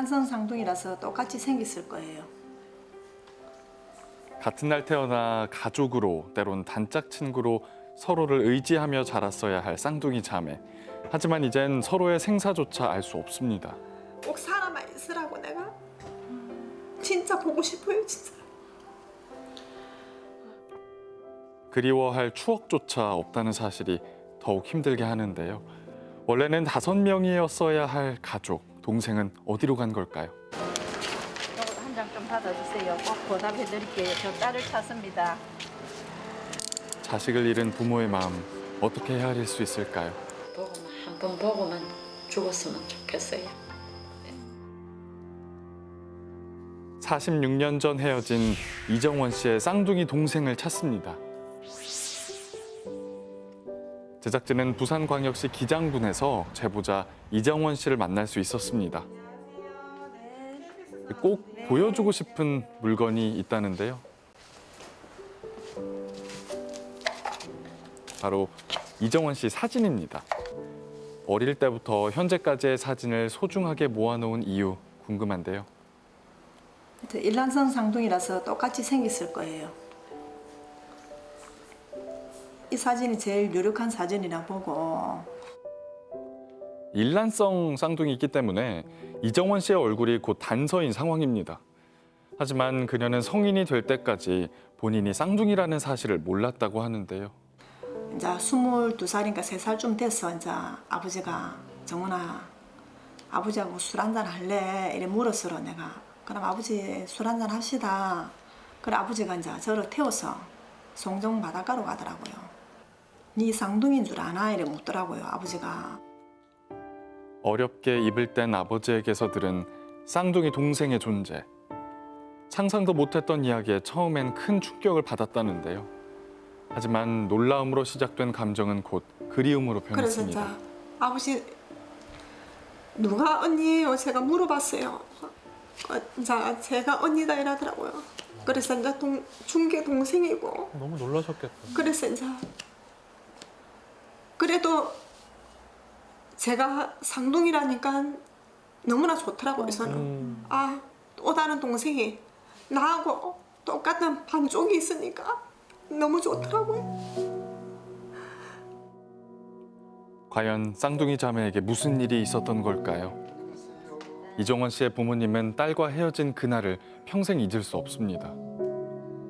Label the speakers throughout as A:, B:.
A: 일란성 쌍둥이라서 똑같이 생겼을 거예요.
B: 같은 날 태어나 가족으로 때론 단짝 친구로 서로를 의지하며 자랐어야 할 쌍둥이 자매. 하지만 이젠 서로의 생사조차 알 수 없습니다.
C: 꼭 살아만 있으라고 내가 진짜 보고 싶어요 진짜.
B: 그리워할 추억조차 없다는 사실이 더욱 힘들게 하는데요. 원래는 5명이었어야 할 가족, 동생은 어디로 간 걸까요?
D: 한 장 좀 받아주세요. 꼭 보답해 드릴게요. 저 딸을 찾습니다.
B: 자식을 잃은 부모의 마음 어떻게 헤아릴 수 있을까요?
E: 한 번 보고만 죽었으면 좋겠어요.
B: 46년 전 헤어진 이정원 씨의 쌍둥이 동생을 찾습니다. 제작진은 부산광역시 기장군에서 제보자 이정원 씨를 만날 수 있었습니다. 꼭 보여주고 싶은 물건이 있다는데요. 바로 이정원 씨 사진입니다. 어릴 때부터 현재까지의 사진을 소중하게 모아놓은 이유 궁금한데요.
A: 일란성 쌍둥이라서 똑같이 생겼을 거예요. 이 사진이 제일 유력한 사진이라 보고.
B: 일란성 쌍둥이이기 때문에 이정원 씨의 얼굴이 곧 단서인 상황입니다. 하지만 그녀는 성인이 될 때까지 본인이 쌍둥이라는 사실을 몰랐다고 하는데요.
A: 이제 22살인가 3살쯤 돼서 이제 아버지가 정원아 아버지하고 술 한잔 할래? 이래 물었어요 내가. 그럼 아버지 술 한잔 합시다. 그래 아버지가 이제 저를 태워서 송정 바닷가로 가더라고요. 네 쌍둥이인 줄 아나? 이래 묻더라고요 아버지가.
B: 어렵게 입을 뗀 아버지에게서 들은 쌍둥이 동생의 존재. 상상도 못했던 이야기에 처음엔 큰 충격을 받았다는데요. 하지만 놀라움으로 시작된 감정은 곧 그리움으로
C: 그래서 이제
B: 변했습니다.
C: 아버지 누가 언니예요? 제가 물어봤어요. 이제 제가 언니다 이러더라고요. 그래서 이제 중계 동생이고.
F: 너무 놀라셨겠다.
C: 그래서 이제 그래도 제가 쌍둥이라니까 너무나 좋더라고요 저는. 아 또 다른 동생이 나하고 똑같은 반쪽이 있으니까 너무 좋더라고요.
B: 과연 쌍둥이 자매에게 무슨 일이 있었던 걸까요? 이정원 씨의 부모님은 딸과 헤어진 그날을 평생 잊을 수 없습니다.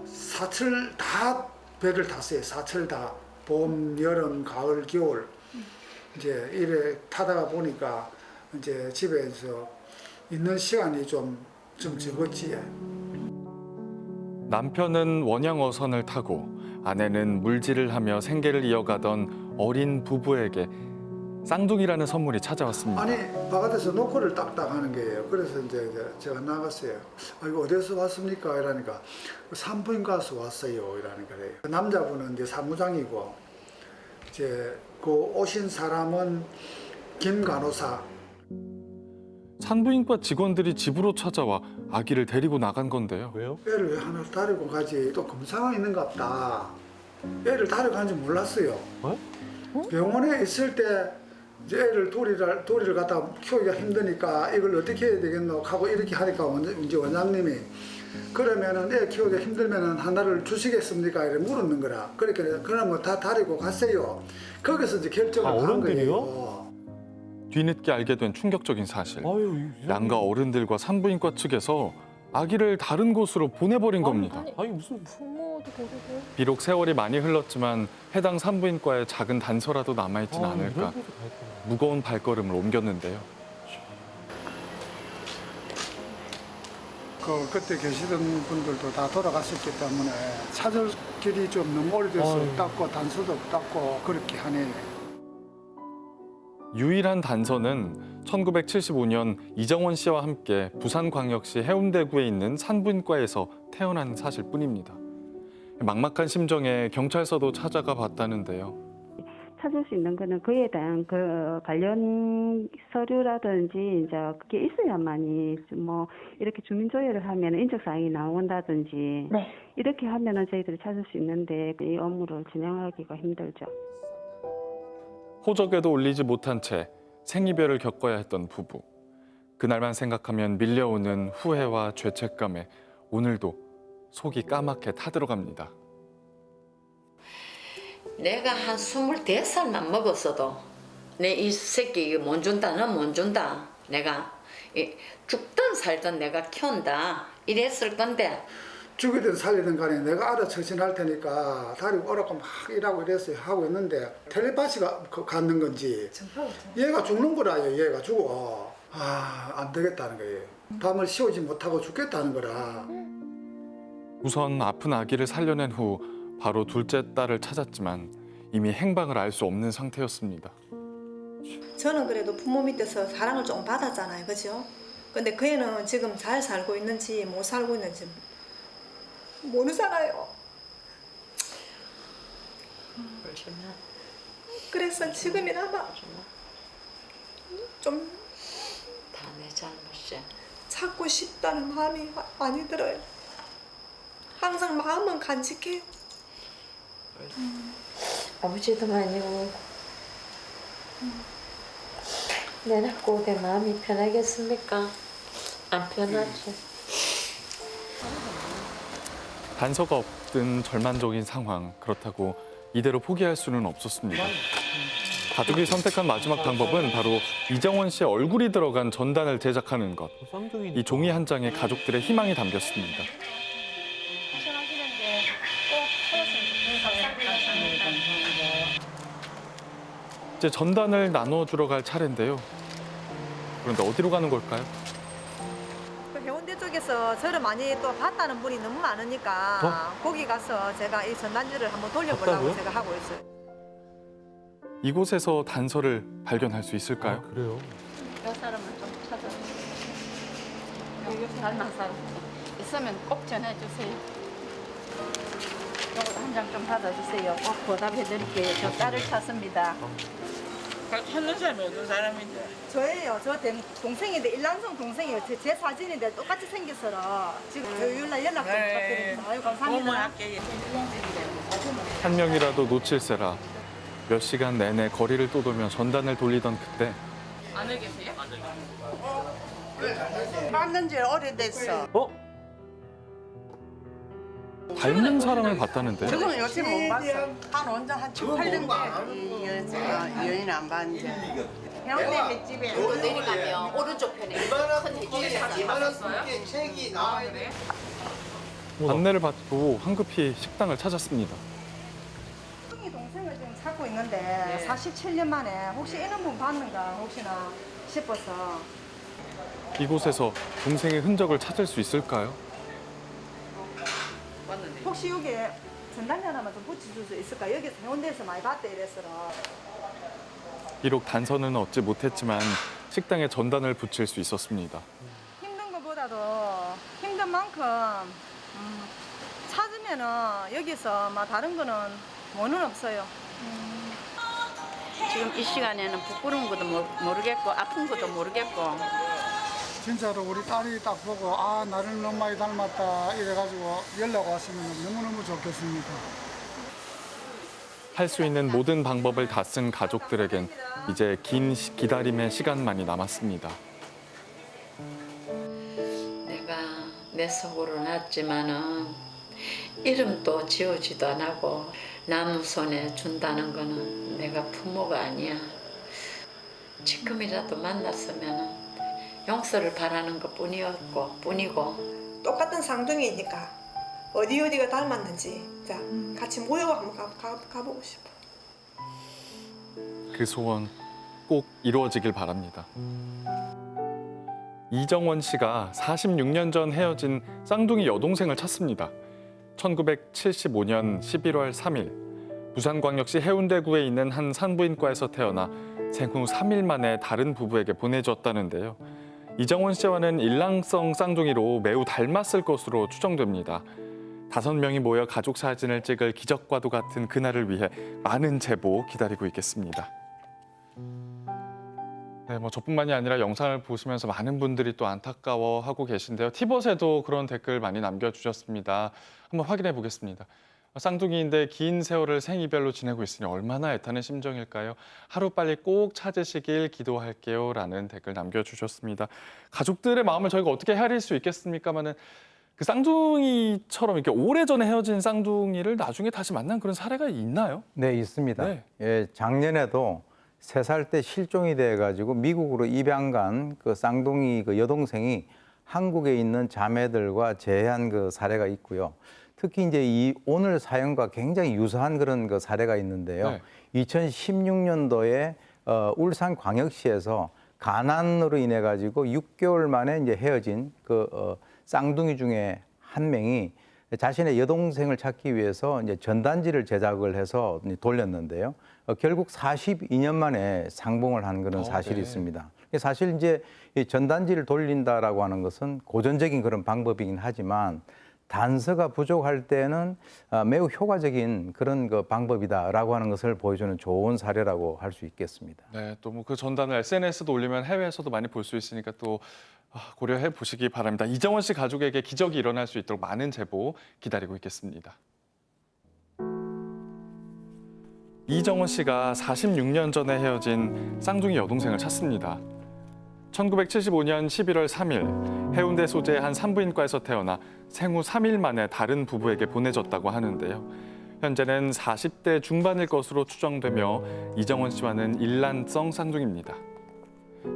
G: 사철 다 배를 탔어요. 사철 다 봄, 여름, 가을, 겨울 이제 이래 타다가 보니까 이제 집에서 있는 시간이 좀 적었지.
B: 남편은 원양 어선을 타고 아내는 물질을 하며 생계를 이어가던 어린 부부에게 쌍둥이라는 선물이 찾아왔습니다.
G: 아니 바깥에서 노크를 딱딱 하는 거예요. 그래서 이제 제가 나갔어요. 아, 이거 어디서 왔습니까? 이러니까 산부인과에서 왔어요. 이러니까 그래요. 남자분은 이제 사무장이고 이제 그 오신 사람은 김 간호사.
B: 산부인과 직원들이 집으로 찾아와 아기를 데리고 나간 건데요.
F: 왜요?
G: 애를 왜 하나 데리고 가지? 또 검사가 있는가 보다. 애를 데리고 간지 몰랐어요.
F: 어?
G: 병원에 있을 때 이제 애를 도리를 갖다 키우기가 힘드니까 이걸 어떻게 해야 되겠노 하고 이렇게 하니까 이제 원장님이 그러면은 애 키우기가 힘들면은 하나를 주시겠습니까? 이렇게 물었는 거라. 그러니까 그러면 다 데리고 갔어요. 거기서 이제 결정을 한
F: 어른들이요?
G: 거예요.
B: 뒤늦게 알게 된 충격적인 사실.
F: 아유,
B: 양가 어른들과 산부인과 측에서 아기를 다른 곳으로 보내버린 겁니다.
F: 아니 무슨 부모도 모르고.
B: 비록 세월이 많이 흘렀지만 해당 산부인과에 작은 단서라도 남아있진 않을까
F: 이런 것도 다 했구나.
B: 무거운 발걸음을 옮겼는데요.
G: 그때 계시던 분들도 다 돌아가셨기 때문에 찾을 길이 좀 너무 오래돼서
F: 아유.
G: 없고 단서도 없고 그렇게 하네요.
B: 유일한 단서는 1975년 이정원 씨와 함께 부산광역시 해운대구에 있는 산부인과에서 태어난 사실뿐입니다. 막막한 심정에 경찰서도 찾아가 봤다는데요.
H: 찾을 수 있는 거는 그에 대한 그 관련 서류라든지 이제 그게 있어야만이 뭐 이렇게 주민 조회를 하면 인적 사항이 나온다든지 이렇게 하면은 저희들이 찾을 수 있는데 이 업무를 진행하기가 힘들죠.
B: 호적에도 올리지 못한 채 생이별을 겪어야 했던 부부. 그날만 생각하면 밀려오는 후회와 죄책감에 오늘도 속이 까맣게 타들어갑니다.
E: 내가 한 25살만 먹었어도 내 이 새끼 이거 못 준다, 넌 못 준다. 내가 죽든 살든 내가 키운다 이랬을 건데
G: 죽이든 살리든 간에 내가 알아처신할 테니까 다리고 오라고 막 일하고 이랬어요. 하고 있는데 텔레파시가 갖는 건지 얘가 죽는 거라요. 얘가 죽어. 안 되겠다는 거예요. 밤을 쉬우지 못하고 죽겠다는 거라.
B: 우선 아픈 아기를 살려낸 후 바로 둘째 딸을 찾았지만 이미 행방을 알 수 없는 상태였습니다.
A: 저는 그래도 부모 밑에서 사랑을 좀 받았잖아요, 그죠? 근데 그 애는 지금 잘 살고 있는지 못 살고 있는지 모르잖아요. 그래서 지금이나마 좀
E: 다 내 잘못이야.
A: 찾고 싶다는 마음이 많이 들어요. 항상 마음은 간직해요.
I: 아버지도 많이 오고 내 낳고 오게 마음이 편하겠습니까? 안 편하지.
B: 단서가 없든 절망적인 상황. 그렇다고 이대로 포기할 수는 없었습니다. 가족이 선택한 마지막 방법은 바로 이정원 씨의 얼굴이 들어간 전단을 제작하는 것. 이 종이 한 장에 가족들의 희망이 담겼습니다.
D: 하시는데 꼭 찾았으면 감사합니다.
B: 이제 전단을 나눠주러 갈 차례인데요. 그런데 어디로 가는 걸까요?
A: 그 해운대 쪽에서 저를 많이 또 봤다는 분이 너무 많으니까 거기 가서 제가 이 전단지를 한번 돌려보려고
F: 봤다고요?
A: 제가 하고 있어요.
B: 이곳에서 단서를 발견할 수 있을까요?
F: 그래요?
D: 저 사람을 좀 찾아주세요. 여기 닮은 사람 있으면 꼭 전해주세요. 이거 한 장 좀 받아주세요. 꼭 보답해드릴게요. 저 딸을 찾습니다.
J: 찾는 사람이 어떤 사람인데?
A: 저예요. 저 동생인데 일란성 동생이에요. 제 사진인데 똑같이 생겼어라. 지금 요일날 연락 좀 부탁드립니다. 아유 감사합니다.
J: 고마할게.
B: 한 명이라도 놓칠세라 몇 시간 내내 거리를 떠돌며 전단을 돌리던 그때
J: 안에 계세요? 만난 지 오래됐어.
B: 닮은 사람을 봤다는데요.
J: 저거는 요새 못 봤어. 한 혼자 한 7, 8년 돼. 여인 안 봤는데. 해운대 횟집에
E: 내려가면 오른쪽 편에 큰 횟집이 있어요.
B: 안내를 받고 황급히 식당을 찾았습니다.
A: 이 동생을 지금 찾고 있는데 47년 만에 혹시 이런 분 봤는가 혹시나 싶어서
B: 이곳에서 동생의 흔적을 찾을 수 있을까요?
A: 혹시 여기에 전단지 하나만 좀 붙여줄 수 있을까? 여기서 해운대에서 많이 봤대 이랬어라.
B: 비록 단서는 얻지 못했지만 식당에 전단을 붙일 수 있었습니다.
A: 힘든 것보다도 힘든 만큼 찾으면은 여기서 막 다른 거는 뭐는 없어요.
D: 지금 이 시간에는 부끄러운 것도 모르겠고 아픈 것도 모르겠고
G: 진짜로 우리 딸이 딱 보고 나를 너무 많이 닮았다 이래가지고 연락 왔으면 너무너무 좋겠습니다.
B: 할 수 있는 모든 방법을 다 쓴 가족들에겐 이제 긴 기다림의 시간만이 남았습니다.
E: 내가 내 속으로 났지만은 이름도 지우지도 안 하고 남 손에 준다는 거는 내가 부모가 아니야. 지금이라도 만났으면 용서를 바라는 것 뿐이고
C: 똑같은 쌍둥이니까 어디가 닮았는지 자 같이 모여 한번 가보고 싶어.
B: 그 소원 꼭 이루어지길 바랍니다. 이정원 씨가 46년 전 헤어진 쌍둥이 여동생을 찾습니다. 1975년 11월 3일 부산광역시 해운대구에 있는 한 산부인과에서 태어나 생후 3일 만에 다른 부부에게 보내줬다는데요. 이정원 씨와는 일랑성 쌍둥이로 매우 닮았을 것으로 추정됩니다. 5명이 모여 가족 사진을 찍을 기적과도 같은 그날을 위해 많은 제보 기다리고 있겠습니다. 네, 저뿐만이 아니라 영상을 보시면서 많은 분들이 또 안타까워하고 계신데요. 티벗에도 그런 댓글 많이 남겨주셨습니다. 한번 확인해 보겠습니다. 쌍둥이인데 긴 세월을 생이별로 지내고 있으니 얼마나 애타는 심정일까요? 하루빨리 꼭 찾으시길 기도할게요. 라는 댓글 남겨주셨습니다. 가족들의 마음을 저희가 어떻게 헤아릴 수 있겠습니까마는 그 쌍둥이처럼 이렇게 오래전에 헤어진 쌍둥이를 나중에 다시 만난 그런 사례가 있나요?
K: 네, 있습니다.
B: 네.
K: 예, 작년에도 3살 때 실종이 돼가지고 미국으로 입양 간 그 쌍둥이 그 여동생이 한국에 있는 자매들과 재회한 그 사례가 있고요. 특히 이제 이 오늘 사연과 굉장히 유사한 그런 그 사례가 있는데요.
B: 네.
K: 2016년도에 울산광역시에서 가난으로 인해 가지고 6개월 만에 이제 헤어진 그 쌍둥이 중에 한 명이 자신의 여동생을 찾기 위해서 이제 전단지를 제작을 해서 돌렸는데요. 결국 42년 만에 상봉을 한 그런 사실이
B: 네.
K: 있습니다. 사실 이제 이 전단지를 돌린다라고 하는 것은 고전적인 그런 방법이긴 하지만 단서가 부족할 때는 매우 효과적인 그런 그 방법이다라고 하는 것을 보여주는 좋은 사례라고 할 수 있겠습니다.
B: 네, 또 뭐 그 전단을 SNS도 올리면 해외에서도 많이 볼 수 있으니까 또 고려해 보시기 바랍니다. 이정원 씨 가족에게 기적이 일어날 수 있도록 많은 제보 기다리고 있겠습니다. 이정원 씨가 46년 전에 헤어진 쌍둥이 여동생을 찾습니다. 1975년 11월 3일 해운대 소재의 한 산부인과에서 태어나 생후 3일 만에 다른 부부에게 보내졌다고 하는데요. 현재는 40대 중반일 것으로 추정되며 이정원 씨와는 일란성 쌍둥이입니다.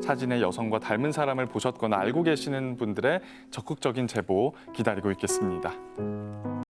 B: 사진의 여성과 닮은 사람을 보셨거나 알고 계시는 분들의 적극적인 제보 기다리고 있겠습니다.